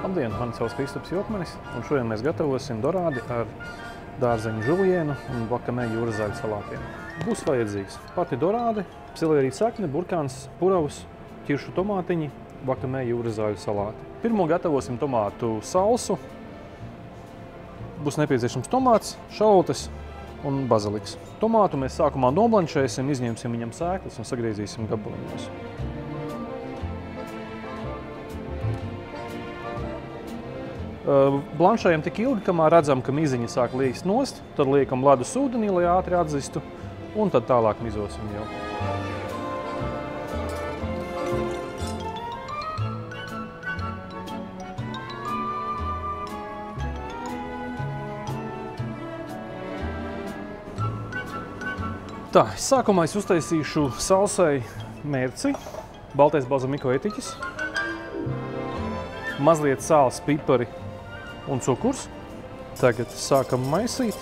Labdien, mani sauc Kristaps Jokmanis, un šodien mēs gatavosim dorādi ar dārzeņu žulienu un vakamē jūras zaļu salātiem. Būs vajadzīgs pati dorāde, psilērīta sakne, burkāns, puravs, ķiršu tomātiņi, vakamē jūras zaļu salāti. Pirmo gatavosim tomātu salsu. Būs nepieciešams tomāts, šalotes un baziliks. Tomātu mēs sākumā noblanšēsim, izņemsim viņam sēklas un sagriezīsim gabaliņos. Blanšējam tik ilgi, kamēr redzam, ka miziņa sāk līst nost, tad liekam ledus ūdenī, lai ātri atzistu, un tad tālāk mizosim jau. Tā, sākumā es uztaisīšu salsai mērci, baltais balzamiko etiķis, mazliet sāls, pipari un cukurs. Tagad sākam maisīt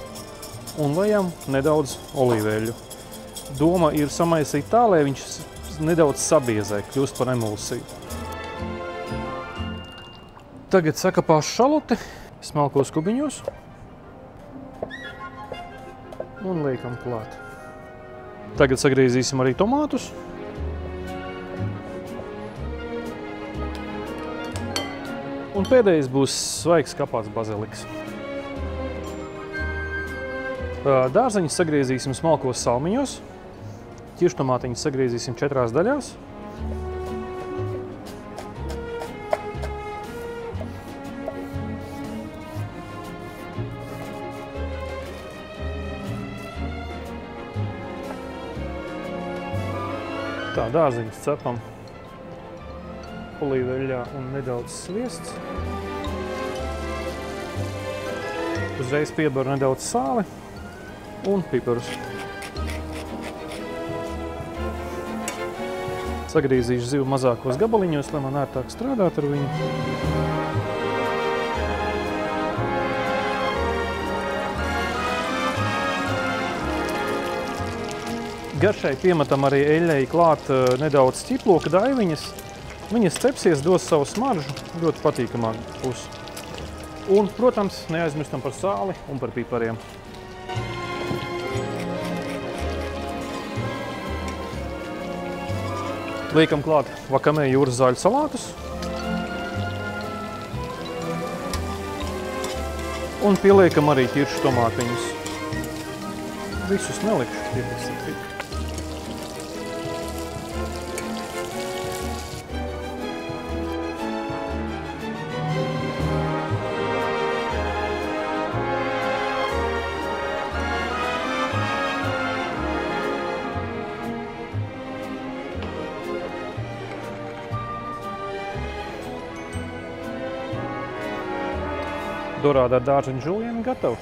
un lejam nedaudz olīveļu. Doma ir samaisīt tā, lai viņš nedaudz sabiezē, kļūst par emulsiju. Tagad sakapāšu šaloti, smalkos kubiņos un liekam klāt. Tagad sagriezīsim arī tomātus. Un pēdējais būs svaigs kapāts baziliks. Dārzeņus sagriezīsim smalkos salmiņos. Ķirštomātiņus sagriezīsim 4 daļās. Tā, dārzeņus cepam olīveļā un nedaudz sviests. Uzreiz piebaru nedaudz sāli un piparus. Sagriezīšu zivu mazākos gabaliņos, lai man ērtāk strādāt ar viņu. Garšai piemetam arī eļļai klāt nedaudz ķiploka daiviņas. Viņas cepsies, dos savu smaržu, ļoti patīkamā pusi. Un, protams, neaizmirstam par sāli un par pipariem. Liekam klāt vakamē jūras zaļu salātus. Un pieliekam arī ķiršu tomātiņus. Visus nelikšu, pietiks tik. Dorāde ar dārzeņu žulienu gatava.